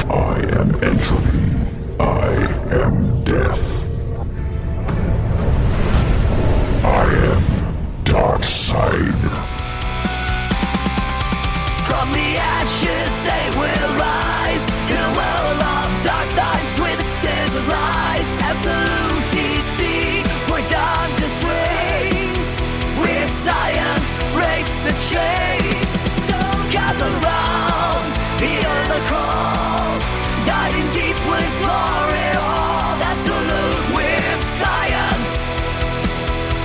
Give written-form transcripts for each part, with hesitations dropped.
I am entropy. I am death. I am dark side. From the ashes they will rise in a world of dark sides, twisted lies. Absolute DC, we're darkness reigns. Weird science breaks the chase. Gather round, hear the call. Diving deep, we'll explore it all. Absolute weird science.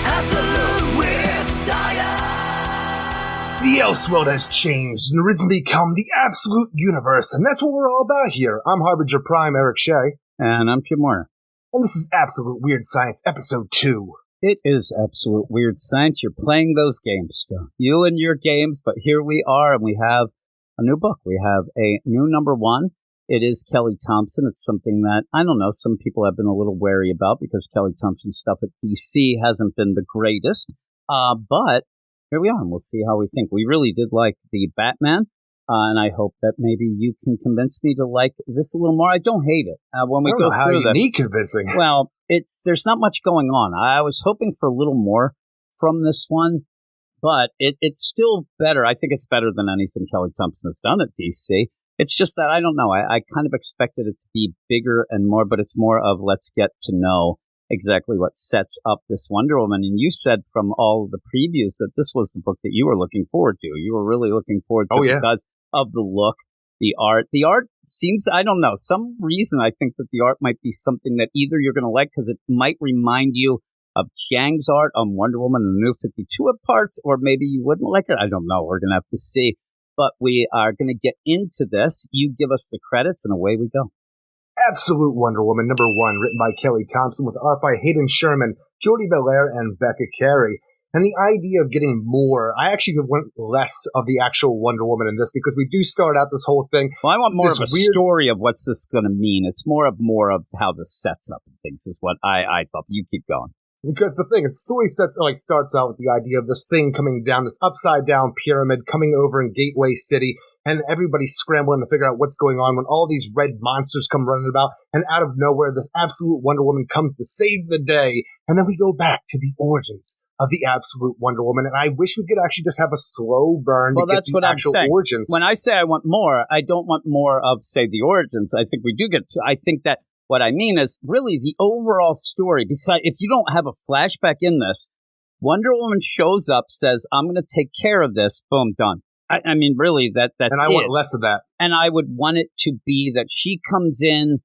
Absolute weird science. The Elseworld has changed and risen to become the absolute universe, and that's what we're all about here. I'm Harbinger Prime, Eric Shea. And I'm Jim Warner. And this is Absolute Weird Science, Episode 2. It is Absolute Weird Science. You're playing those games still. You and your games, but here we are, and we have a new book. We have a new number one. It is Kelly Thompson. It's something that, I don't know, some people have been a little wary about because Kelly Thompson's stuff at DC hasn't been the greatest. But here we are, and we'll see how we think. We really did like the Batman, and I hope that maybe you can convince me to like this a little more. I don't hate it. When we go through you need convincing. Well, there's not much going on. I was hoping for a little more from this one, but it's still better. I think it's better than anything Kelly Thompson has done at DC. It's just that, I don't know, I kind of expected it to be bigger and more, but it's more of let's get to know exactly what sets up this Wonder Woman. And you said from all of the previews that this was the book that you were looking forward to. You were really looking forward to it because of the look, the art. The art seems, I don't know, some reason I think that the art might be something that either you're going to like because it might remind you of Chiang's art on Wonder Woman and the New 52 at parts, or maybe you wouldn't like it. I don't know. We're going to have to see. But we are going to get into this. You give us the credits, and away we go. Absolute Wonder Woman, number one, written by Kelly Thompson, with art by Hayden Sherman, Jordie Bellaire, and Becca Carey. And the idea of getting more, I actually want less of the actual Wonder Woman in this, because we do start out this whole thing. Well, I want more of a story of what's this going to mean. It's more of how this sets up and things is what I thought. You keep going. Because the thing, the story starts out with the idea of this thing coming down, this upside-down pyramid coming over in Gateway City, and everybody's scrambling to figure out what's going on when all these red monsters come running about, and out of nowhere, this absolute Wonder Woman comes to save the day, and then we go back to the origins of the absolute Wonder Woman, and I wish we could actually just have a slow burn to get the actual origins. When I say I want more, I don't want more of, say, the origins. I think we do get to, I think that what I mean is really the overall story. Besides, if you don't have a flashback in this, Wonder Woman shows up, says, I'm going to take care of this, boom, done. I mean, really, that's it. And I want less of that. And I would want it to be that she comes in,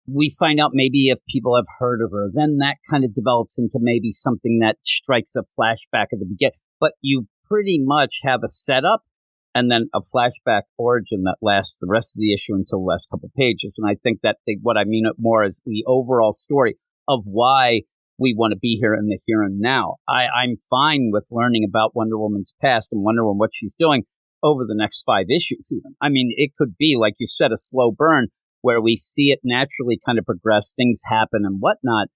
we find out maybe if people have heard of her, then that kind of develops into maybe something that strikes a flashback at the beginning. But you pretty much have a setup and then a flashback origin that lasts the rest of the issue until the last couple pages. And I think that what I mean more is the overall story of why we want to be here in the here and now. I'm fine with learning about Wonder Woman's past and Wonder Woman, what she's doing over the next 5 issues even. I mean, it could be, like you said, a slow burn where we see it naturally kind of progress, things happen and whatnot.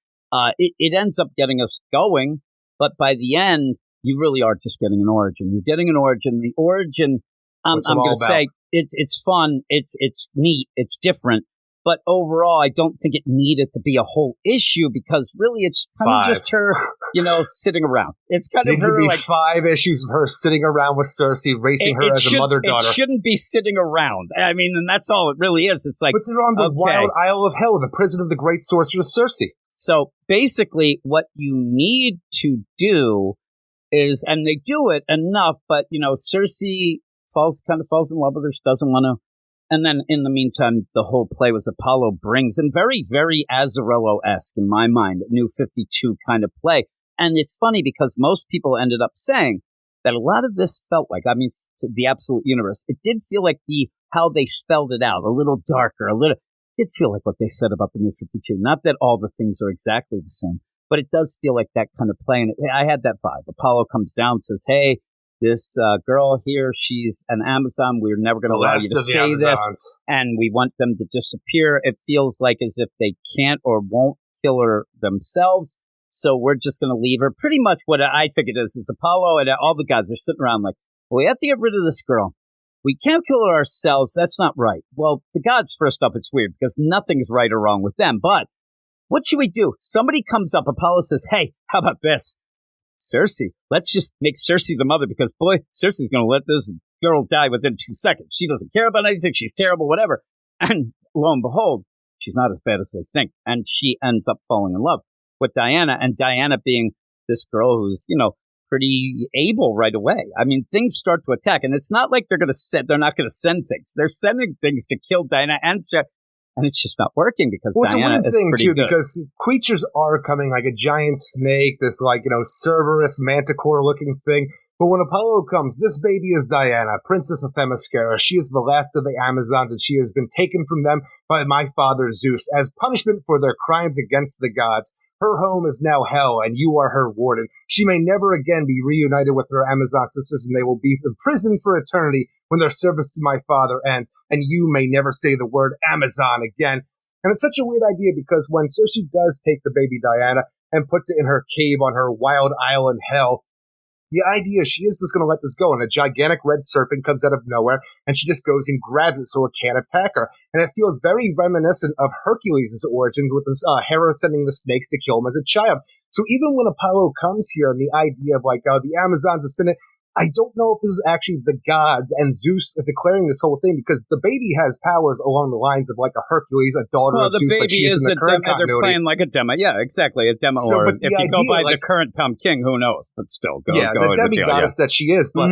It ends up getting us going, but by the end, you really are just getting an origin. You're getting an origin. The origin, I'm going to say, it's fun, it's neat, it's different. But overall, I don't think it needed to be a whole issue because really it's kind of just her, sitting around. It's kind of her, be 5 issues of her sitting around with Cersei, racing her as a mother-daughter. It shouldn't be sitting around. I mean, and that's all it really is. It's like, but they're on the wild Isle of Hell, the prison of the great sorceress Cersei. So basically, what you need to do is, and they do it enough, but Cersei falls in love with her. She doesn't want to. And then in the meantime, the whole play was Apollo brings in very, very Azzarello-esque in my mind, New 52 kind of play. And it's funny because most people ended up saying that a lot of this felt like, to the Absolute Universe, it did feel like how they spelled it out, a little darker, it did feel like what they said about the New 52. Not that all the things are exactly the same, but it does feel like that kind of play. And I had that vibe. Apollo comes down and says, hey, this girl here, she's an Amazon. We're never going to allow you to say this. And we want them to disappear. It feels like as if they can't or won't kill her themselves. So we're just going to leave her. Pretty much what I think it is Apollo and all the gods are sitting around like, well, we have to get rid of this girl. we can't kill her ourselves. That's not right. Well, the gods, first up, it's weird because nothing's right or wrong with them. But what should we do? Somebody comes up, Apollo says, hey, how about this? Cersei, let's just make Cersei the mother because, boy, Cersei's going to let this girl die within 2 seconds. She doesn't care about anything. She's terrible, whatever. And lo and behold, she's not as bad as they think. And she ends up falling in love with Diana, and Diana being this girl who's, pretty able right away. I mean, things start to attack, and it's not like they're not going to send things. They're sending things to kill Diana and it's just not working because Diana is pretty good. Because creatures are coming, like a giant snake, this Cerberus manticore looking thing. But when Apollo comes, this baby is Diana, Princess of Themyscira. She is the last of the Amazons, and she has been taken from them by my father Zeus as punishment for their crimes against the gods. Her home is now hell, and you are her warden. She may never again be reunited with her Amazon sisters, and they will be imprisoned for eternity when their service to my father ends, and you may never say the word Amazon again. And it's such a weird idea because when Cersei does take the baby Diana and puts it in her cave on her wild island hell, the idea is she is just going to let this go, and a gigantic red serpent comes out of nowhere, and she just goes and grabs it so it can't attack her. And it feels very reminiscent of Hercules' origins with this Hera sending the snakes to kill him as a child. So even when Apollo comes here and the idea of the Amazons ascendant, I don't know if this is actually the gods and Zeus declaring this whole thing because the baby has powers along the lines of a Hercules, a daughter of Zeus, like she is in the current continuity. They're playing like a demo. Yeah, exactly. A demo. So, or if you go by the current Tom King, who knows? But still, go. Yeah, the demi-goddess that she is. But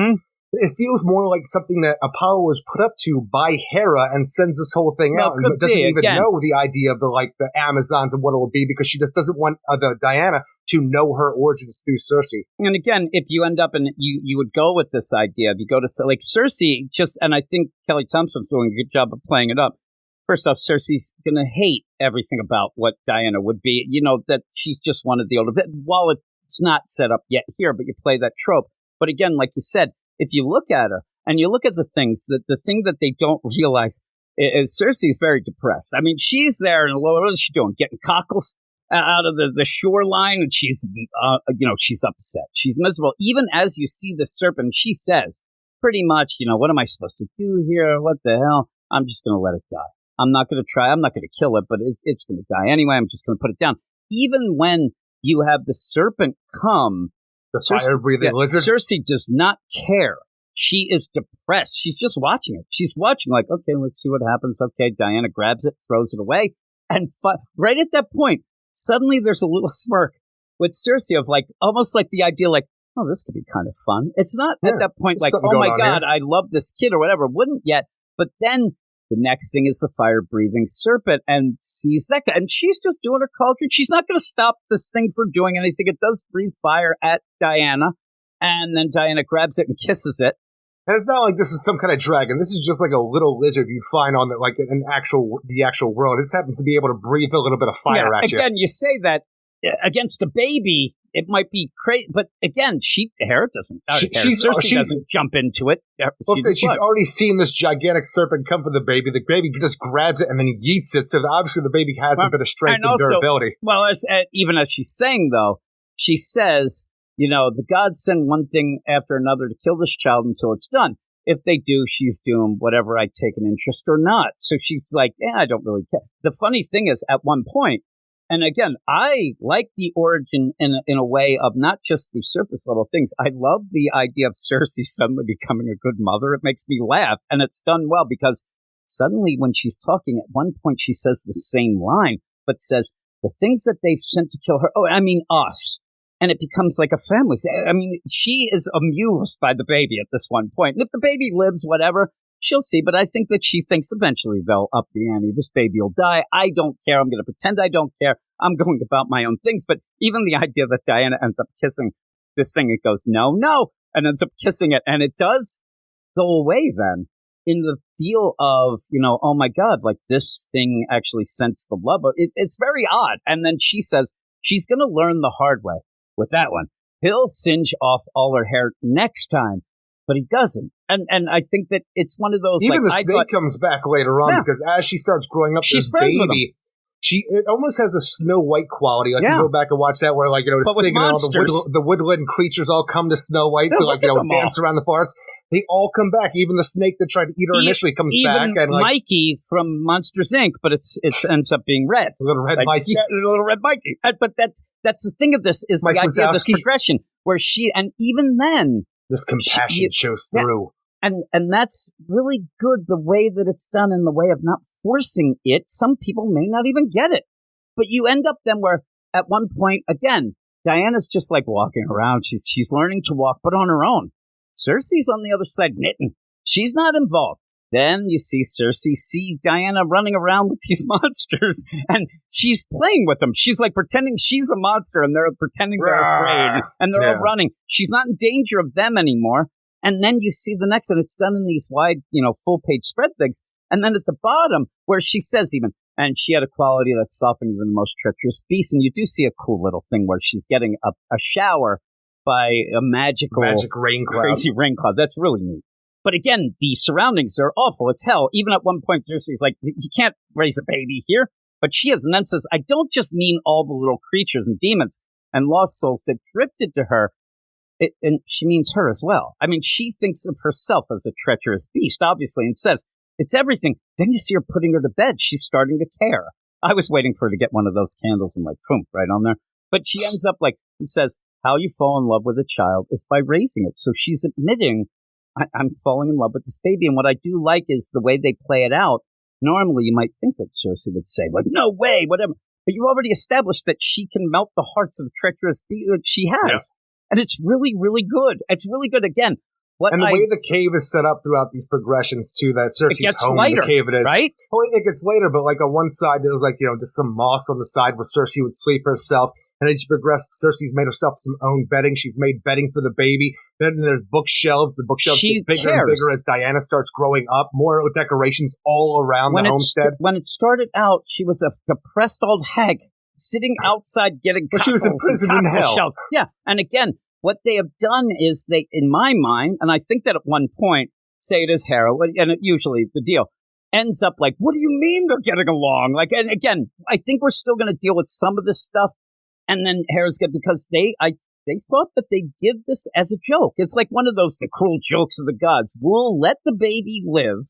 it feels more like something that Apollo was put up to by Hera and sends this whole thing out and doesn't even know the idea of the Amazons and what it will be because she just doesn't want the Diana to know her origins through Cersei. And again, if you end up in you would go with this idea, if you go to Cersei, and I think Kelly Thompson's doing a good job of playing it up. First off, Cersei's going to hate everything about what Diana would be. That she's just one of the older. While it's not set up yet here, but you play that trope. But again, like you said, if you look at her and you look at the things, the thing that they don't realize is Cersei's very depressed. I mean, she's there and what is she doing? Getting cockles out of the shoreline, and she's upset. She's miserable. Even as you see the serpent, she says pretty much, what am I supposed to do here? What the hell? I'm just going to let it die. I'm not going to try. I'm not going to kill it, but it's going to die anyway. I'm just going to put it down. Even when you have the serpent come, the fire-breathing lizard? Cersei does not care. She is depressed. She's just watching it. She's watching okay, let's see what happens. Okay, Diana grabs it, throws it away. And right at that point, suddenly there's a little smirk with Cersei of almost like the idea oh, this could be kind of fun. It's not at that point oh my God, I love this kid or whatever. Wouldn't yet. But then the next thing is the fire-breathing serpent and sees that guy. And she's just doing her culture. She's not going to stop this thing from doing anything. It does breathe fire at Diana. And then Diana grabs it and kisses it. And it's not like this is some kind of dragon. This is just like a little lizard you'd find on the actual world. This happens to be able to breathe a little bit of fire at you. Again, you say that against a baby, it might be crazy. But again, Hera doesn't. Cersei doesn't jump into it. She's already seen this gigantic serpent come for the baby. The baby just grabs it and then yeets it. So obviously the baby has a bit of strength and durability. Well, even as she's saying, though, she says, the gods send one thing after another to kill this child until it's done. If they do, she's doomed, whether I take an interest or not. So she's like, I don't really care. The funny thing is, at one point, and again, I like the origin in a way of not just the surface level things. I love the idea of Cersei suddenly becoming a good mother. It makes me laugh, and it's done well because suddenly when she's talking, at one point she says the same line, but says, the things that they've sent to kill her, us. And it becomes like a family. I mean, she is amused by the baby at this one point. And if the baby lives, whatever, she'll see. But I think that she thinks eventually they'll up the ante. This baby will die. I don't care. I'm going to pretend I don't care. I'm going about my own things. But even the idea that Diana ends up kissing this thing, it goes, no, and ends up kissing it. And it does go away then in the deal of, oh my God, this thing actually sensed the love. It's very odd. And then she says she's going to learn the hard way. With that one, he'll singe off all her hair next time, but he doesn't. And I think that it's one of those. Even the snake comes back later on because as she starts growing up, she's friends with him. It almost has a Snow White quality. Like, you go back and watch that where, like, the singing and all the woodland creatures all come to Snow White to, like, dance around the forest. They all come back. Even the snake that tried to eat her initially comes back. And, like, Mikey from Monsters, Inc., but it ends up being red. Little red Mikey. Yeah, little red Mikey. But that's the thing of this, is the idea of this progression, where and even then... This compassion shows through. And that's really good, the way that it's done, in the way of not forcing it. Some people may not even get it. But you end up then where, at one point, again, Diana's just like walking around. She's learning to walk, but on her own. Cersei's on the other side knitting. She's not involved. Then you see Cersei see Diana running around with these monsters, and she's playing with them. She's like pretending she's a monster, and they're pretending they're afraid, and they're all running. She's not in danger of them anymore. And then you see the next, and it's done in these wide, full-page spread things. And then at the bottom, where she says even, and she had a quality that softened even the most treacherous beast. And you do see a cool little thing where she's getting a shower by a magic rain cloud. Crazy rain cloud. That's really neat. But again, the surroundings are awful. It's hell. Even at one point, Cersei's like, you can't raise a baby here. But she is, and then says, I don't just mean all the little creatures and demons and lost souls that drifted to her. And she means her as well. I mean, she thinks of herself as a treacherous beast, obviously, and says, it's everything. Then you see her putting her to bed. She's starting to care. I was waiting for her to get one of those candles and, like, boom, right on there. But she ends up, like, and says, how you fall in love with a child is by raising it. So she's admitting, I'm falling in love with this baby. And what I do like is the way they play it out. Normally, you might think that Cersei would say, like, no way, whatever. But you already established that she can melt the hearts of treacherous beasts that she has. Yeah. And it's really, really good. It's really good. Again, and the way the cave is set up throughout these progressions, too, that Cersei's home later, in the cave it is. Right? Oh, it gets later, but like on one side, there was like, just some moss on the side where Cersei would sleep herself. And as you progress, Cersei's made herself some own bedding. She's made bedding for the baby. Then there's bookshelves. The bookshelves get bigger and bigger as Diana starts growing up. More decorations all around the homestead. When it started out, she was a depressed old hag sitting outside getting she was imprisoned in hell. Shells. Yeah, and again, what they have done is they, in my mind, and I think that at one point, say it is Hera, and it usually the deal ends up like, what do you mean they're getting along? Like, and again, I think we're still going to deal with some of this stuff, and then Hera's good because they thought that they'd give this as a joke. It's like one of those the cruel jokes of the gods. We'll let the baby live,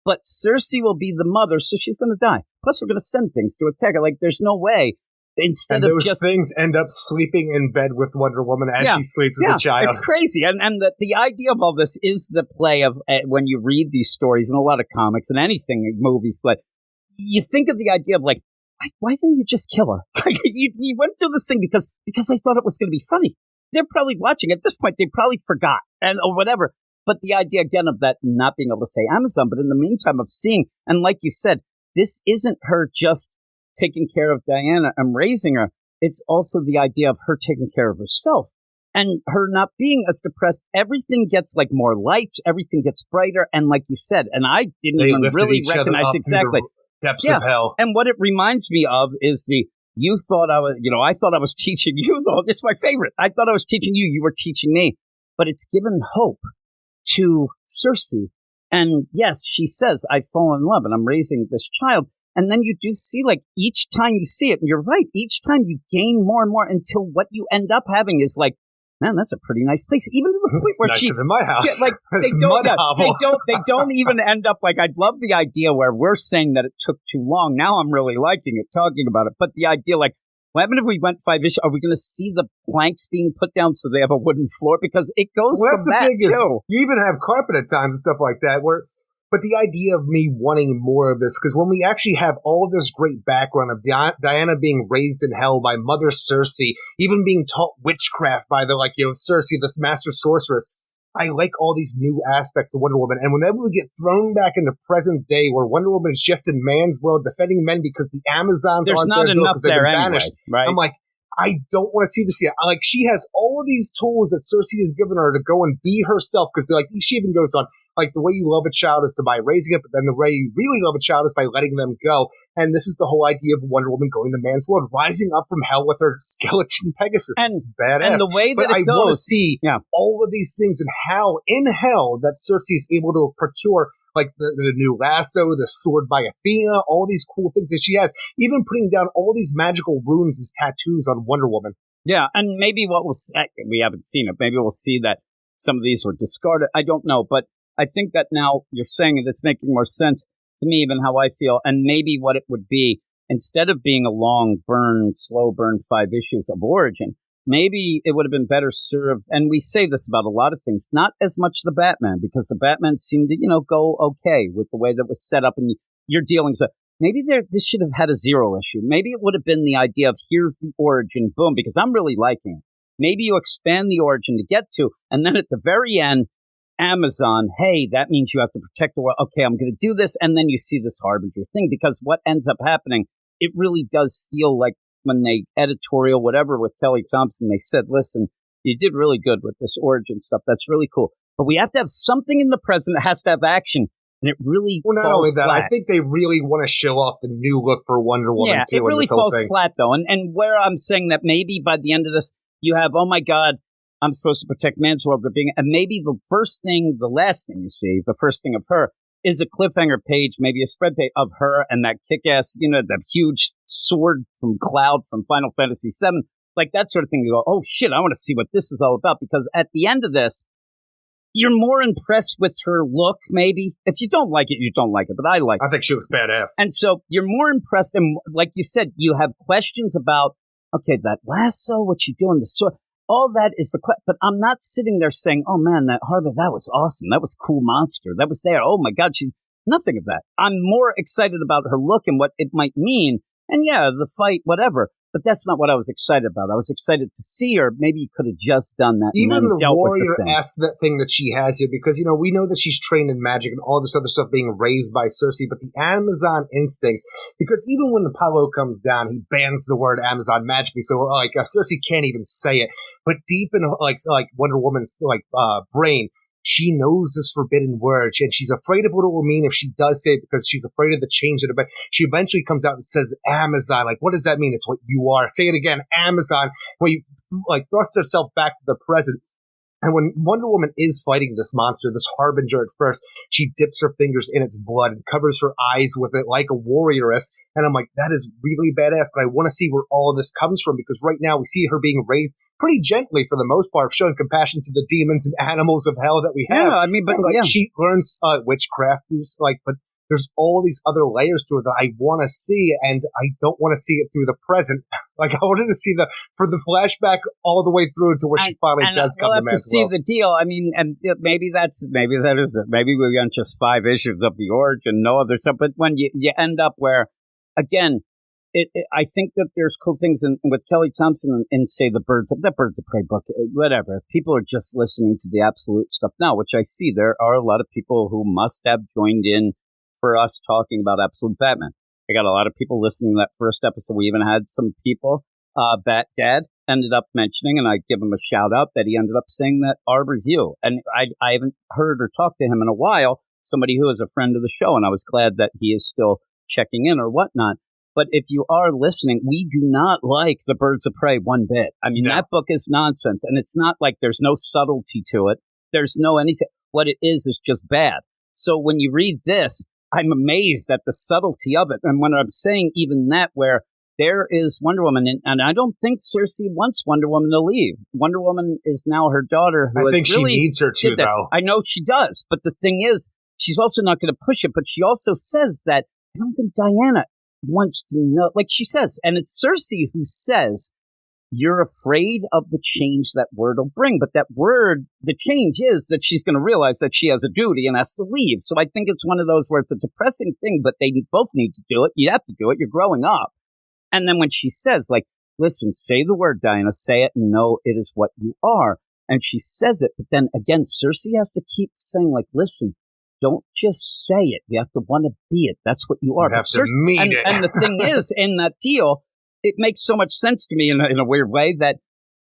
but Cersei will be the mother, so she's going to die. Plus, we're going to send things to attack her. Like, there's no way. Instead and those of just, things end up sleeping in bed with Wonder Woman as she sleeps as a child. It's crazy. And the idea of all this is the play of when you read these stories in a lot of comics and anything, movies, like you think of the idea of like, why didn't you just kill her? you went through this thing because I thought it was going to be funny. They're probably watching. At this point, they probably forgot or whatever. But the idea, again, of that not being able to say Amazon, but in the meantime of seeing, and like you said, this isn't her just taking care of Diana and raising her. It's also the idea of her taking care of herself and her not being as depressed. Everything gets like more lights. Everything gets brighter. And like you said, and I didn't even really recognize exactly depths of hell. And what it reminds me of is I thought I was teaching you. It's my favorite. I thought I was teaching you. You were teaching me. But it's given hope to Cersei. And yes, she says, I've fallen in love and I'm raising this child. And then you do see, like, each time you see it, and you're right, each time you gain more and more until what you end up having is like, man, that's a pretty nice place. Even to the point where nicer than my house. Yeah, like, they don't even end up like, I'd love the idea where we're saying that it took too long. Now I'm really liking it, talking about it. But the idea, like, what happened if we went 5 issues? Are we going to see the planks being put down so they have a wooden floor? Because it goes from that, too. You even have carpet at times and stuff like that But the idea of me wanting more of this, because when we actually have all of this great background of Diana being raised in hell by Mother Cersei, even being taught witchcraft by Cersei, this master sorceress, I like all these new aspects of Wonder Woman. And whenever we get thrown back into present day where Wonder Woman is just in man's world defending men because the Amazons aren't there because they've been banished, right? I'm like, I don't want to see this yet. Like, she has all of these tools that Cersei has given her to go and be herself. Because, like, she even goes on, like, the way you love a child is by raising it, but then the way you really love a child is by letting them go. And this is the whole idea of Wonder Woman going to man's world, rising up from hell with her skeleton Pegasus. And it's badass. And the way that but it I want to see all of these things and how, in hell, that Cersei is able to procure, like the new lasso, the sword by Athena, all these cool things that she has, even putting down all these magical runes as tattoos on Wonder Woman. Yeah, and maybe we haven't seen it. Maybe we'll see that some of these were discarded. I don't know, but I think that now you're saying it, it's making more sense to me, even how I feel, and maybe what it would be, instead of being a long burn, slow burn 5 issues of origin, maybe it would have been better served, and we say this about a lot of things, not as much the Batman, because the Batman seemed to, go okay with the way that was set up and your dealings. Maybe this should have had a 0 issue. Maybe it would have been the idea of here's the origin, boom, because I'm really liking it. Maybe you expand the origin to get to, and then at the very end, Amazon, hey, that means you have to protect the world. Okay, I'm going to do this, and then you see this Harbinger thing, because what ends up happening, it really does feel like when they editorial whatever with Kelly Thompson, they said, listen, you did really good with this origin stuff. That's really cool. But we have to have something in the present that has to have action. And it really not falls only that, flat. I think they really want to show off the new look for Wonder Woman, yeah, too. It really falls flat, though. And where I'm saying that maybe by the end of this, you have, oh my God, I'm supposed to protect man's world. And maybe the last thing you see, the first thing of her, is a cliffhanger page, maybe a spread page of her and that kick-ass, that huge sword from Cloud from Final Fantasy VII. Like that sort of thing. You go, oh shit, I want to see what this is all about. Because at the end of this, you're more impressed with her look, maybe. If you don't like it, you don't like it. But I like it. I think she looks badass. And so you're more impressed. And like you said, you have questions about, okay, that lasso, what you doing, the sword. All that is the question. But I'm not sitting there saying, oh man, that Harbor, that was awesome. That was a cool monster. That was there. Oh my God, nothing of that. I'm more excited about her look and what it might mean. And yeah, the fight, whatever. But that's not what I was excited about. I was excited to see her. Maybe you could have just done that. Even and the dealt warrior with the asked that thing that she has here, because, we know that she's trained in magic and all this other stuff being raised by Cersei, but the Amazon instincts, because even when Apollo comes down, he bans the word Amazon magically, so, Cersei can't even say it. But deep in, Wonder Woman's, brain, she knows this forbidden word, and she's afraid of what it will mean if she does say it, because she's afraid of the change of it. But she eventually comes out and says Amazon. Like, what does that mean? It's what you are. Say it again, Amazon. When you thrust herself back to the present. And when Wonder Woman is fighting this monster, this Harbinger at first, she dips her fingers in its blood and covers her eyes with it like a warrioress. And I'm like, that is really badass, but I want to see where all of this comes from, because right now we see her being raised pretty gently for the most part, showing compassion to the demons and animals of hell that we have. Yeah, I mean, but and, she learns witchcraft, but there's all these other layers to it that I want to see, and I don't want to see it through the present. I wanted to see for the flashback all the way through to where she finally does come to man's world. We'll have to see the deal. I mean, and maybe that is it. Maybe we got just 5 issues of the origin, no other stuff. But when you end up where, again, I think that there's cool things with Kelly Thompson and say the Birds of Prey book, whatever. People are just listening to the absolute stuff now, which I see. There are a lot of people who must have joined in for us talking about Absolute Batman. I got a lot of people listening to that first episode. We even had some people, Bat Dad ended up mentioning, and I give him a shout out, that he ended up saying that our review. And I haven't heard or talked to him in a while, somebody who is a friend of the show, and I was glad that he is still checking in or whatnot. But if you are listening, we do not like the Birds of Prey one bit. I mean, that book is nonsense, and it's not like there's no subtlety to it. There's no anything. What it is just bad. So when you read this, I'm amazed at the subtlety of it. And when I'm saying even that, where there is Wonder Woman, and I don't think Cersei wants Wonder Woman to leave. Wonder Woman is now her daughter, who I think really she needs her to, though. I know she does. But the thing is, she's also not going to push it. But she also says that I don't think Diana wants to know. Like she says, and it's Cersei who says, you're afraid of the change that word will bring. But that word, the change is that she's going to realize that she has a duty and has to leave. So I think it's one of those where it's a depressing thing, but they both need to do it. You have to do it. You're growing up. And then when she says, listen, say the word, Diana, say it and know it is what you are. And she says it. But then again, Cersei has to keep saying, listen, don't just say it. You have to want to be it. That's what you are. You have to mean it. And the thing is, in that deal, it makes so much sense to me in a weird way that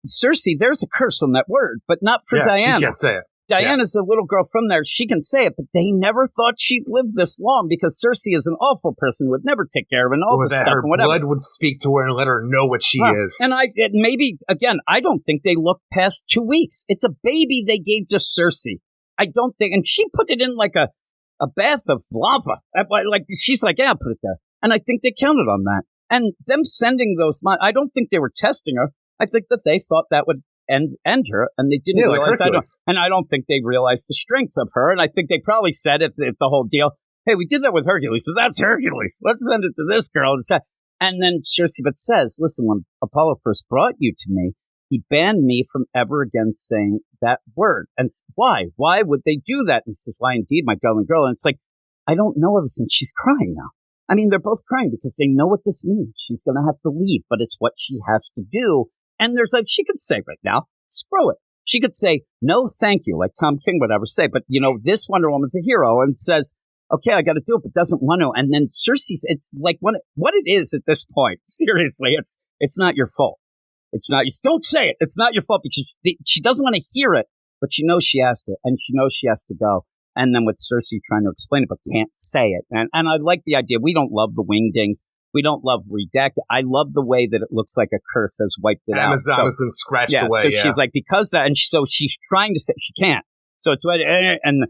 Cersei, there's a curse on that word, but not for Diana. She can't say it. Diana's a little girl from there. She can say it, but they never thought she'd live this long because Cersei is an awful person who would never take care of her and all this stuff. Her and whatever. blood would speak to her and let her know what she is. And maybe, again, I don't think they look past 2 weeks. It's a baby they gave to Cersei. I don't think, and she put it in like a a bath of lava. Like, she's like, yeah, I'll put it there. And I think they counted on that. And them sending those, I don't think they were testing her. I think that they thought that would end her, and they didn't realize. I don't think they realized the strength of her. And I think they probably said, if the whole deal, hey, we did that with Hercules, so that's Hercules. Let's send it to this girl instead. And then Cersei but says, listen, when Apollo first brought you to me, he banned me from ever again saying that word. And why? Why would they do that? And he says, why indeed, my darling girl? And it's like, I don't know everything. She's crying now. I mean, they're both crying because they know what this means. She's going to have to leave, but it's what she has to do. And there's like, she could say right now, screw it. She could say, no, thank you, like Tom King would ever say. But, this Wonder Woman's a hero and says, okay, I got to do it, but doesn't want to. And then Cersei's, it's like what it is at this point. Seriously, it's not your fault. It's not, don't say it. It's not your fault because she doesn't want to hear it, but she knows she has to, and she knows she has to go. And then with Cersei trying to explain it, but can't say it. And I like the idea. We don't love the wingdings. We don't love redacted. I love the way that it looks like a curse has wiped it out. Amazon has been scratched away. So she's like, because that, and so she's trying to say, she can't. So it's, and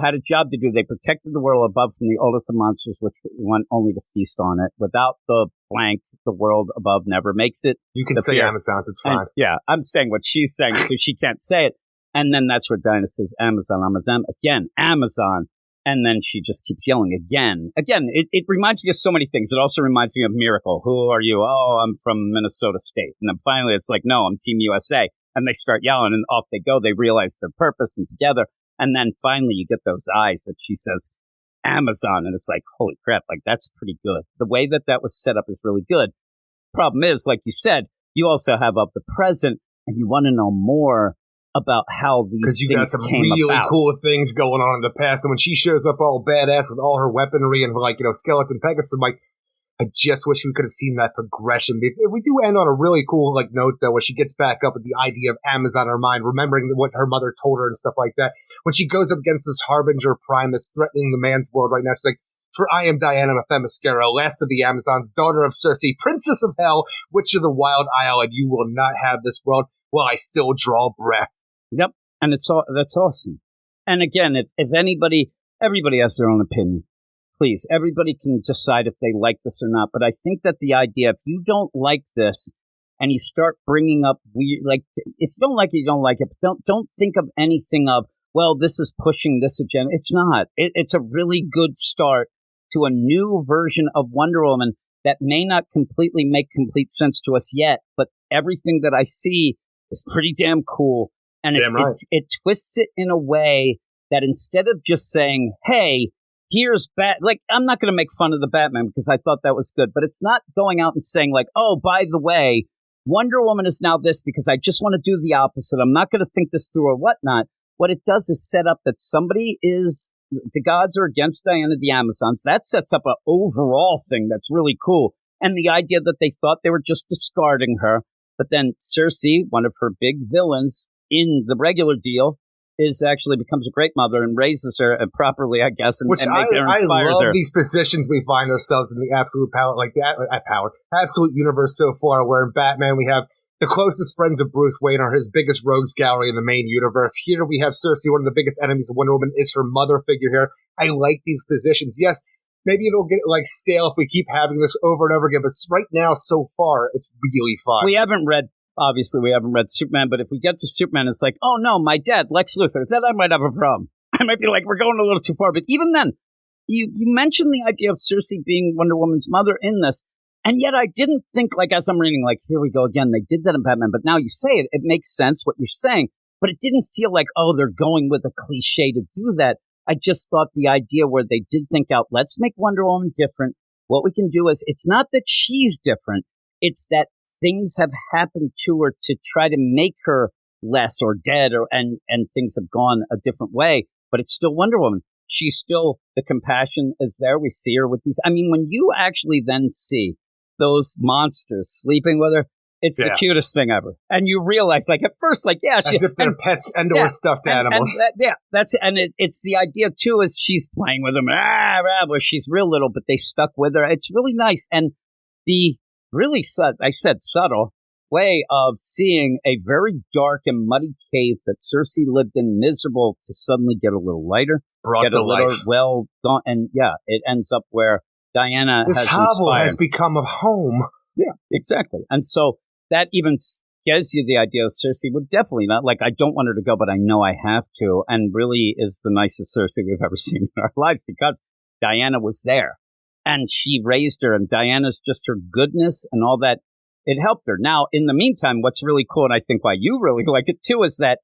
had a job to do. They protected the world above from the oldest of monsters, which want only to feast on it. Without the blank, the world above never makes it. You can say Amazons, it's fine. And, I'm saying what she's saying, so she can't say it. And then that's where Diana says, Amazon, again, Amazon. And then she just keeps yelling again. Again, it reminds me of so many things. It also reminds me of Miracle. Who are you? Oh, I'm from Minnesota State. And then finally it's like, no, I'm Team USA. And they start yelling and off they go. They realize their purpose and together. And then finally you get those eyes that she says, Amazon. And it's like, holy crap, like that's pretty good. The way that was set up is really good. Problem is, like you said, you also have up the present and you want to know more about how these things came about. Because you got some really cool things going on in the past. And when she shows up all badass with all her weaponry and skeleton Pegasus, I'm like, I just wish we could have seen that progression. We do end on a really cool note, though, where she gets back up with the idea of Amazon in her mind, remembering what her mother told her and stuff like that. When she goes up against this Harbinger Prime that's threatening the man's world right now, she's like, for I am Diana of Themyscira, last of the Amazons, daughter of Cersei, princess of hell, witch of the Wild Isle, and you will not have this world while I still draw breath. Yep, and that's awesome. And again, if everybody has their own opinion. Please, everybody can decide if they like this or not. But I think that the idea, if you don't like this and you start bringing up weird, like if you don't like it, you don't like it. But don't think of anything of, well, this is pushing this agenda. It's not. It's a really good start to a new version of Wonder Woman that may not completely make complete sense to us yet. But everything that I see is pretty damn cool. And it twists it in a way that instead of just saying, hey, here's I'm not going to make fun of the Batman because I thought that was good, but it's not going out and saying like, oh, by the way, Wonder Woman is now this because I just want to do the opposite. I'm not going to think this through or whatnot. What it does is set up that somebody the gods are against Diana the Amazons. That sets up an overall thing that's really cool. And the idea that they thought they were just discarding her, but then Cersei, one of her big villains in the regular deal, becomes a great mother and raises her properly, I guess, and inspires her. I love these positions we find ourselves in the absolute power, absolute universe so far, where in Batman we have the closest friends of Bruce Wayne are his biggest rogues gallery in the main universe. Here we have Cersei, one of the biggest enemies of Wonder Woman is her mother figure here. I like these positions. Yes, maybe it'll get stale if we keep having this over and over again, but right now, so far, it's really fun. Obviously, we haven't read Superman, but if we get to Superman, it's like, oh no, my dad, Lex Luthor, then I might have a problem. I might be like, we're going a little too far. But even then, you mentioned the idea of Cersei being Wonder Woman's mother in this, and yet I didn't think, as I'm reading, here we go again, they did that in Batman, but now you say it, it makes sense what you're saying, but it didn't feel like, oh, they're going with a cliche to do that. I just thought the idea where they did think out, let's make Wonder Woman different. What we can do is, it's not that she's different, it's that things have happened to her to try to make her less or dead, and things have gone a different way. But it's still Wonder Woman. She's still, the compassion is there. We see her with these. I mean, when you actually then see those monsters sleeping with her, it's the cutest thing ever. And you realize, at first, as if they're pets and or stuffed animals. It's the idea too, is she's playing with them. Where she's real little, but they stuck with her. It's really nice. And the really, I said subtle, way of seeing a very dark and muddy cave that Cersei lived in, miserable, to suddenly get a little lighter, Brought get to a little life. well done, and it ends up where Diana This has hovel inspired. has become a home. Yeah, exactly. And so that even gives you the idea of Cersei would definitely not, like, I don't want her to go, but I know I have to, and really is the nicest Cersei we've ever seen in our lives, because Diana was there, and she raised her, and Diana's just her goodness and all that, it helped her. Now, in the meantime, what's really cool, and I think why you really like it too, is that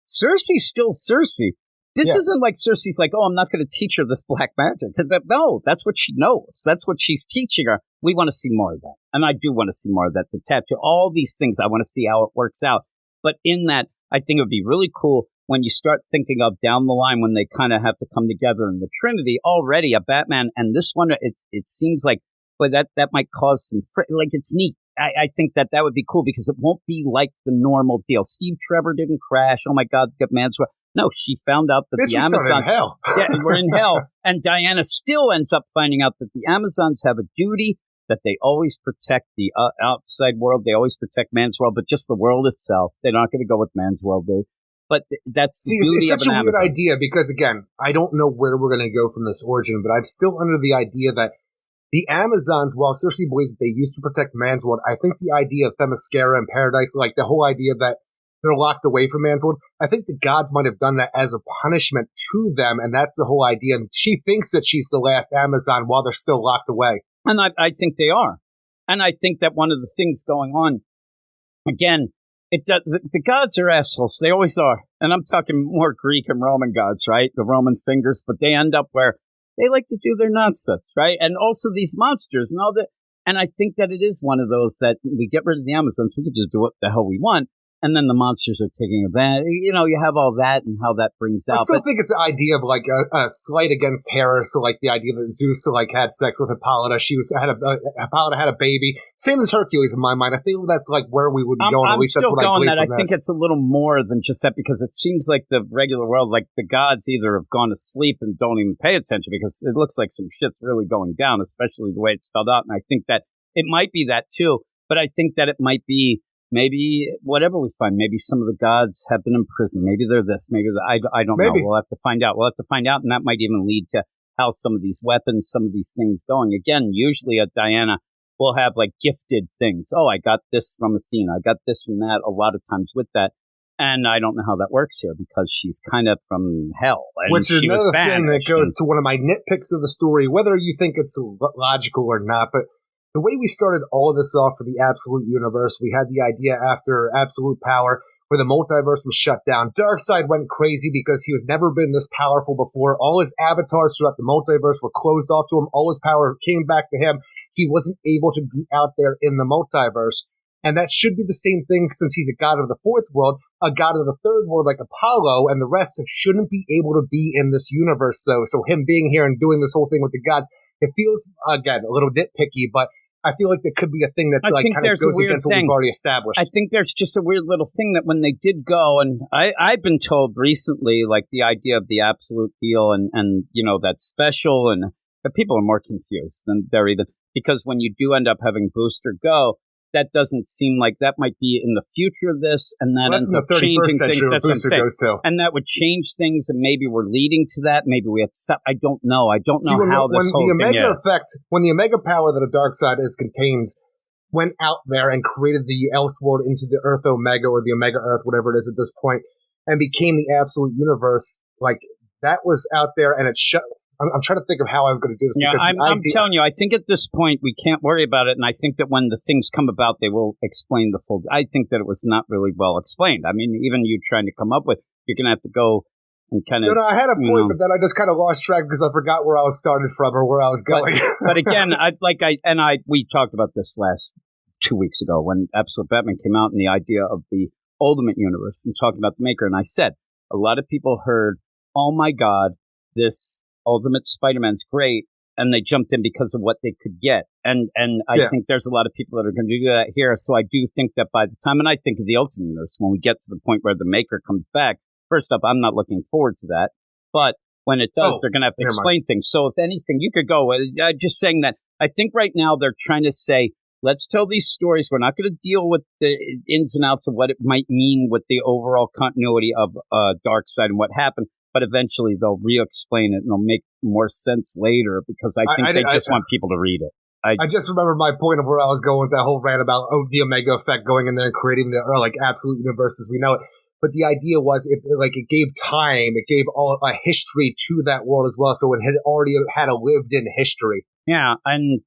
Cersei's still Cersei. This isn't like Cersei's like, oh, I'm not going to teach her this black magic. No, that's what she knows. That's what she's teaching her. We want to see more of that. And I do want to see more of that. The tattoo, all these things, I want to see how it works out. But in that, I think it would be really cool when you start thinking of down the line when they kind of have to come together in the Trinity. Already a Batman, and this one, it seems like, but that might cause some, like, it's neat. I think that would be cool because it won't be like the normal deal. Steve Trevor didn't crash. Oh my God, get man's. No, she found out that the Amazons. In hell. Yeah, we're in hell. And Diana still ends up finding out that the Amazons have a duty that they always protect the outside world. They always protect man's world, but just the world itself. They're not going to go with man's world. But that's the duty it's of such an a weird Amazon. idea because, again, I don't know where we're going to go from this origin, but I'm still under the idea that the Amazons, while Cersei believes that they used to protect man's world, I think the idea of Themyscira and Paradise, like the whole idea that they're locked away from man's world, I think the gods might have done that as a punishment to them, and that's the whole idea. And she thinks that she's the last Amazon while they're still locked away. And I think they are. And I think that one of the things going on, again, the gods are assholes. They always are. And I'm talking more Greek and Roman gods, right? The Roman fingers, but they end up where they like to do their nonsense, right? And also these monsters and all that. And I think that it is one of those that we get rid of the Amazons, we can just do what the hell we want. And then the monsters are taking advantage. You know, you have all that and how that brings out. I still think it's the idea of like a slight against Hera. So like the idea that Zeus like had sex with Hippolyta. Hippolyta had a baby. Same as Hercules in my mind. I think that's like where we would be going. At least that's what I believe from I think it's a little more than just that because it seems like the regular world, like the gods either have gone to sleep and don't even pay attention because it looks like some shit's really going down, especially the way it's spelled out. And I think that it might be that too. But I think that it might be maybe whatever we find, maybe some of the gods have been imprisoned. Maybe they're this, maybe I don't know. We'll have to find out. And that might even lead to how some of these weapons, some of these things going. Again, usually at Diana, we'll have like gifted things. Oh, I got this from Athena. I got this from that a lot of times with that. And I don't know how that works here because she's kind of from hell. And which is another thing that goes to one of my nitpicks of the story, whether you think it's logical or not, but the way we started all of this off for the Absolute Universe, we had the idea after Absolute Power where the multiverse was shut down. Darkseid went crazy because he was never been this powerful before. All his avatars throughout the multiverse were closed off to him. All his power came back to him. He wasn't able to be out there in the multiverse. And that should be the same thing since he's a god of the fourth world, a god of the third world like Apollo, and the rest shouldn't be able to be in this universe. So him being here and doing this whole thing with the gods, it feels, again, a little nitpicky, but I feel like there could be a thing that's like kind of goes against what we've already established. I think there's just a weird little thing that when they did go, and I've been told recently, like the idea of the absolute deal and you know, that's special, and but people are more confused than they're even, because when you do end up having Booster go, that doesn't seem like that might be in the future of this, and that ends up changing things. That's what I'm saying. And that would change things, and maybe we're leading to that. Maybe we have to stop. I don't know. I don't know how this whole thing is. When the Omega power that a Darkseid contains went out there and created the Elseworld into the Earth Omega or the Omega Earth, whatever it is at this point, and became the Absolute Universe, like that was out there, and it shut. I'm trying to think of how I'm going to do this. Yeah, I'm telling you, I think at this point we can't worry about it, and I think that when the things come about, they will explain the full. I think that it was not really well explained. I mean, even you trying to come up with, you're going to have to go and kind of. No, I had a point, but then I just kind of lost track because I forgot where I was started from or where I was going. But again, we talked about this last 2 weeks ago when Absolute Batman came out and the idea of the Ultimate Universe and talking about the Maker, and I said a lot of people heard, "Oh my God, this Ultimate Spider-Man's great," and they jumped in because of what they could get. And I think there's a lot of people that are going to do that here. So I do think that by the time, and I think of the Ultimate Universe, when we get to the point where the Maker comes back, first up, I'm not looking forward to that. But when it does, they're going to have to explain things. So if anything, you could go, just saying that I think right now they're trying to say let's tell these stories. We're not going to deal with the ins and outs of what it might mean with the overall continuity of Darkseid and what happened. But eventually they'll re-explain it and it'll make more sense later because I think they just want people to read it. I just remember my point of where I was going with that whole rant about the Omega effect going in there and creating the absolute universe as we know it. But the idea was it gave time, it gave all a history to that world as well, so it had already had a lived-in history. Yeah, and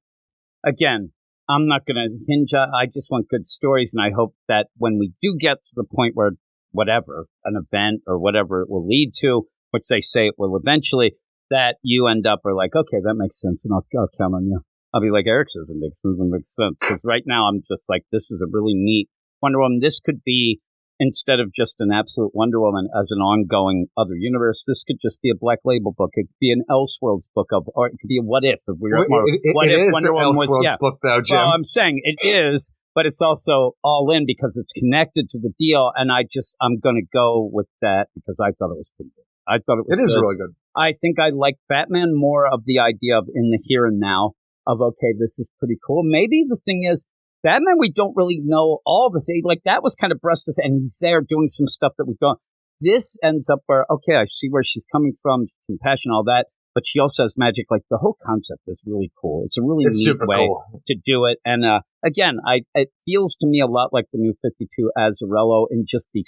again, I'm not going to hinge on. I just want good stories, and I hope that when we do get to the point where whatever an event or whatever it will lead to, which they say it will eventually, that you end up or like, okay, that makes sense, and I'll count on you. I'll be like, Eric says it makes sense. Because right now I'm just like, this is a really neat Wonder Woman. This could be, instead of just an absolute Wonder Woman as an ongoing other universe, this could just be a Black Label book. It could be an Elseworlds book or it could be a What If. If we were what if Wonder Woman was book though, Jim. Well, I'm saying it is, but it's also all in because it's connected to the deal. And I'm going to go with that because I thought it was pretty good. I thought it was It is really good. I think I like Batman more of the idea of in the here and now of, okay, this is pretty cool. Maybe the thing is, Batman, we don't really know all the things. Like, that was kind of brushed us, and he's there doing some stuff that we don't. This ends up where, okay, I see where she's coming from, compassion, all that, but she also has magic. Like, the whole concept is really cool. It's a really neat way to do it. And again, it feels to me a lot like the New 52 Azzarello in just the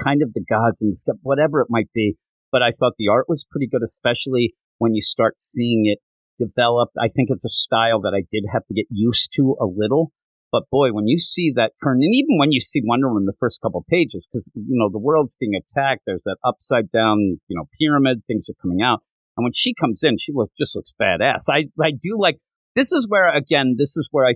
kind of the gods and the stuff, whatever it might be. But I thought the art was pretty good, especially when you start seeing it develop. I think it's a style that I did have to get used to a little. But boy, when you see that current, and even when you see Wonder Woman in the first couple pages, because, the world's being attacked, there's that upside down, pyramid, things are coming out. And when she comes in, she just looks badass. I do like, this is where I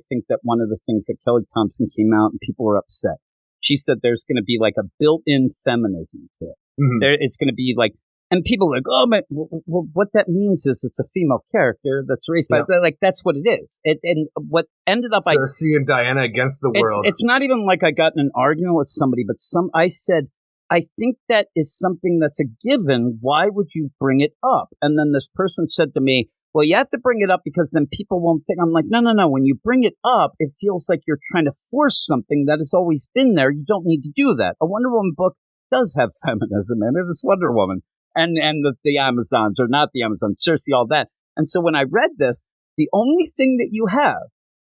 think that one of the things that Kelly Thompson came out and people were upset. She said there's going to be like a built-in feminism to it. Mm-hmm. It's going to be like, and people are like, oh, man, well, what that means is it's a female character that's raised by, like, that's what it is. And what ended up, Cersei and Diana against the world. It's not even like I got in an argument with somebody, but I said, I think that is something that's a given. Why would you bring it up? And then this person said to me, well, you have to bring it up because then people won't think. I'm like, no. When you bring it up, it feels like you're trying to force something that has always been there. You don't need to do that. A Wonder Woman book does have feminism in it. It's Wonder Woman. And the Amazons, or not the Amazons, Cersei, all that. And so when I read this, the only thing that you have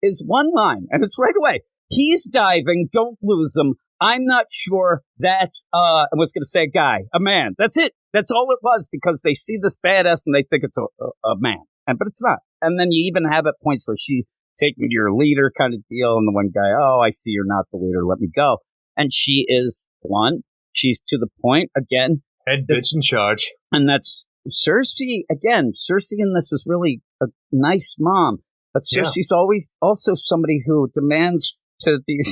is one line, and it's right away. He's diving, don't lose him. I'm not sure that's, I was going to say a guy, a man. That's it. That's all it was, because they see this badass and they think it's a man. But it's not. And then you even have at points where she take me to your leader kind of deal, and the one guy, oh, I see you're not the leader, let me go. And she is blunt. She's to the point, again. Head bitch in charge. And that's Cersei. Again, Cersei in this is really a nice mom. But Cersei's always also somebody who demands to be,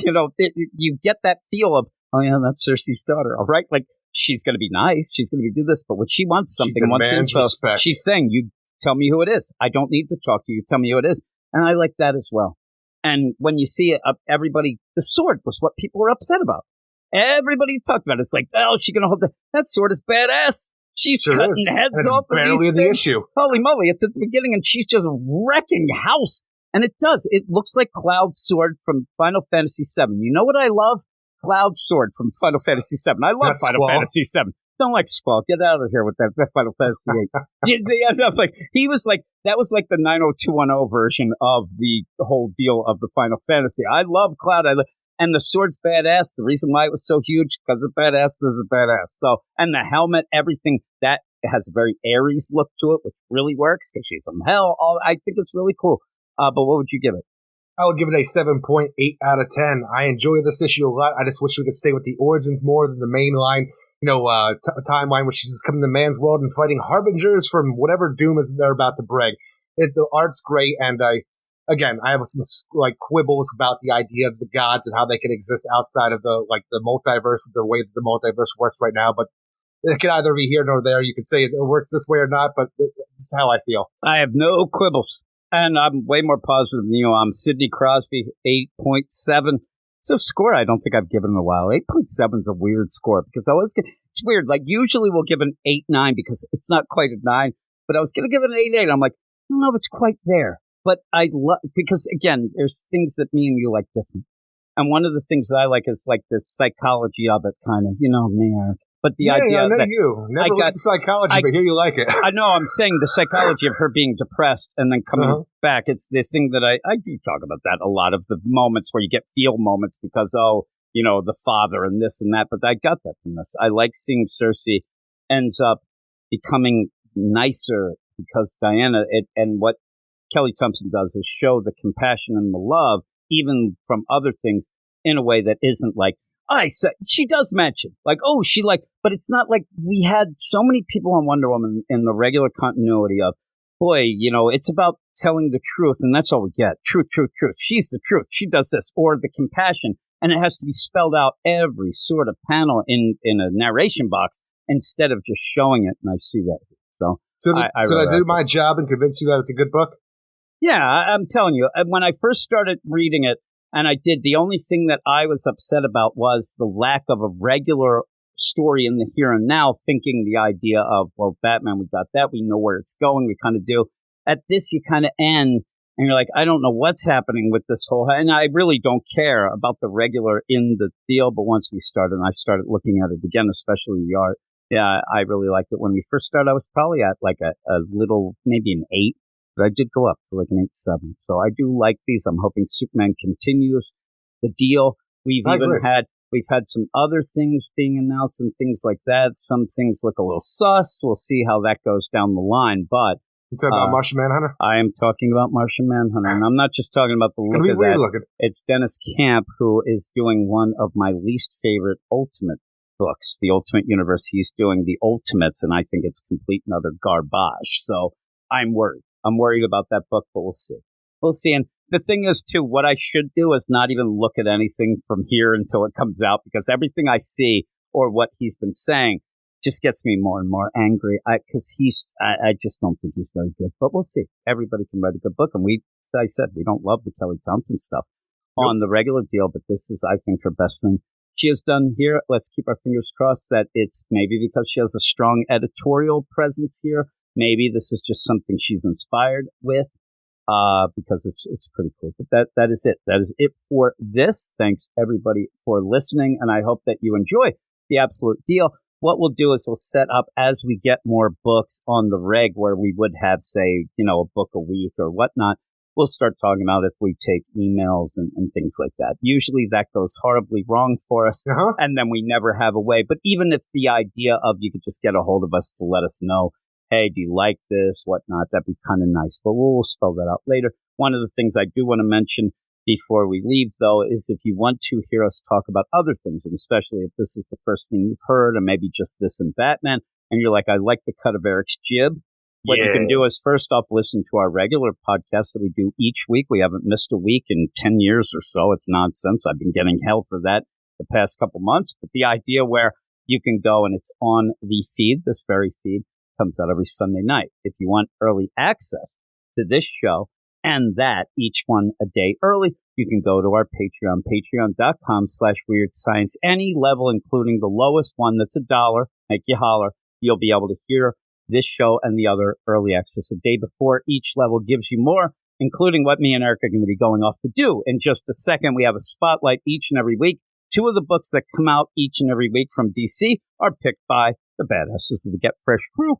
you get that feel of, oh, yeah, that's Cersei's daughter. All right. Like, she's going to be nice. She's going to do this. But when she wants something, wants info, respect. She's saying, you tell me who it is. I don't need to talk to you. Tell me who it is. And I like that as well. And when you see it, everybody, the sword was what people were upset about. Everybody talked about it. It's like, oh, she's going to hold that sword is badass. She's cutting heads off of these things. The issue. Holy moly, it's at the beginning, and she's just wrecking house. And it does. It looks like Cloud's sword from Final Fantasy VII. You know what I love? Cloud's sword from Final Fantasy VII. I love Final Fantasy VII. Don't like Squall. Get out of here with that Final Fantasy VIII. He was like, that was like the 90210 version of the whole deal of the Final Fantasy. I love Cloud. And the sword's badass. The reason why it was so huge, because the badass is a badass. So, and the helmet, everything, that has a very Ares look to it, which really works because she's from hell. I think it's really cool. But what would you give it? I would give it a 7.8 out of 10. I enjoy this issue a lot. I just wish we could stay with the origins more than the main line, timeline where she's just coming to man's world and fighting harbingers from whatever doom is they're about to bring. The art's great, and Again, I have some quibbles about the idea of the gods and how they can exist outside of the multiverse, the way that the multiverse works right now. But it can either be here nor there. You can say it works this way or not, but this is how I feel. I have no quibbles, and I'm way more positive than you. I'm Sidney Crosby, 8.7. It's a score I don't think I've given in a while. 8.7 is a weird score because it's weird. Like, usually we'll give an 8.9 because it's not quite a 9, but I was going to give it an 8.8. I'm like, I don't know if it's quite there. But I love, because again, there's things that me and you like different. And one of the things that I like is like the psychology of it, kind of, you know me, Eric. But the idea I know that you never looked at psychology, but here you like it. I know I'm saying the psychology of her being depressed and then coming back. It's the thing that I do talk about that a lot of the moments where you get feel moments because, you know, the father and this and that. But I got that from this. I like seeing Cersei ends up becoming nicer because Diana, and what Kelly Thompson does is show the compassion and the love, even from other things, in a way that isn't like, I said, she does mention, like, oh, she like, but it's not like we had so many people on Wonder Woman in the regular continuity of, boy, you know, it's about telling the truth, and that's all we get. Truth, truth, truth. She's the truth. She does this. Or the compassion. And it has to be spelled out every sort of panel in a narration box instead of just showing it. And I see that. So I did my job and convince you that it's a good book? Yeah, I'm telling you. When I first started reading it, and I did, the only thing that I was upset about was the lack of a regular story in the here and now, thinking the idea of, well, Batman, we got that. We know where it's going. We kind of do. At this, you kind of end, and you're like, I don't know what's happening with this whole, and I really don't care about the regular in the deal. But once we started, and I started looking at it again, especially the art, yeah, I really liked it. When we first started, I was probably at like a little, maybe an 8. But I did go up to like an 8.7. So I do like these. I'm hoping Superman continues the deal. We've had some other things being announced and things like that. Some things look a little sus. We'll see how that goes down the line. But you talking about Martian Manhunter? I am talking about Martian Manhunter. And I'm not just talking about the look of that. Looking. It's Dennis Camp, who is doing one of my least favorite Ultimate books, the Ultimate Universe. He's doing the Ultimates, and I think it's complete and utter garbage. So I'm worried. I'm worried about that book, but we'll see. We'll see. And the thing is, too, what I should do is not even look at anything from here until it comes out, because everything I see or what he's been saying just gets me more and more angry. Because I just don't think he's very good. But we'll see. Everybody can write a good book. And I said, we don't love the Kelly Thompson stuff on the regular deal, but this is, I think, her best thing she has done here. Let's keep our fingers crossed that it's maybe because she has a strong editorial presence here. Maybe this is just something she's inspired with, because it's pretty cool. But that is it. That is it for this. Thanks everybody for listening, and I hope that you enjoy the absolute deal. What we'll do is we'll set up as we get more books on the reg, where we would have, say, you know, a book a week or whatnot. We'll start talking about if we take emails and things like that. Usually that goes horribly wrong for us, and then we never have a way. But even if the idea of you could just get a hold of us to let us know, hey, do you like this, whatnot, that'd be kind of nice. But we'll spell that out later. One of the things I do want to mention before we leave, though, is if you want to hear us talk about other things, and especially if this is the first thing you've heard, or maybe just this and Batman, and you're like, I like the cut of Eric's jib, what you can do is, first off, listen to our regular podcast that we do each week. We haven't missed a week in 10 years or so. It's nonsense. I've been getting hell for that the past couple months. But the idea where you can go and it's on the feed, this very feed, comes out every Sunday night. If you want early access to this show and that, each one a day early, you can go to our Patreon, patreon.com/Weird Science. Any level, including the lowest one that's $1, make you holler. You'll be able to hear this show and the other early access a day before. Each level gives you more, including what me and Eric are going to be going off to do in just a second. We have a spotlight each and every week. 2 of the books that come out each and every week from DC are picked by the badasses of the Get Fresh crew.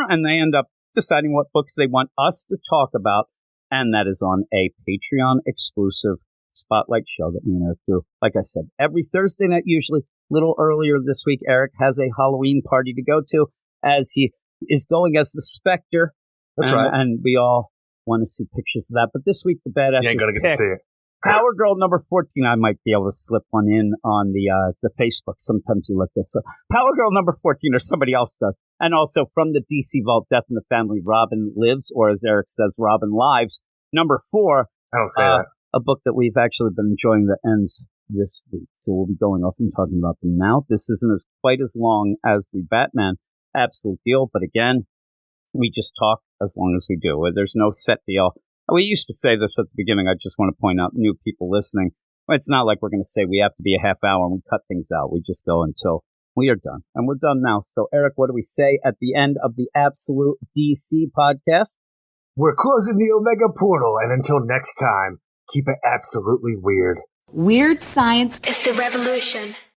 And they end up deciding what books they want us to talk about. And that is on a Patreon exclusive spotlight show that me and Eric do. Like I said, every Thursday night, usually a little earlier this week. Eric has a Halloween party to go to, as he is going as the Spectre. That's right. And we all want to see pictures of that. But this week, the badass you ain't gonna get to see it. Power Girl number 14. I might be able to slip one in on the Facebook. Sometimes you look this. So Power Girl number 14, or somebody else does. And also from the DC Vault, Death in the Family, Robin Lives, or as Eric says, Robin Lives. Number 4. I don't say that. A book that we've actually been enjoying that ends this week. So we'll be going off and talking about them now. This isn't quite as long as the Batman absolute deal, but again, we just talk as long as we do. There's no set deal. We used to say this at the beginning. I just want to point out new people listening. It's not like we're going to say we have to be a half hour and we cut things out. We just go until we are done. And we're done now. So, Eric, what do we say at the end of the Absolute DC podcast? We're closing the Omega portal, and until next time, keep it absolutely weird. Weird science is the revolution.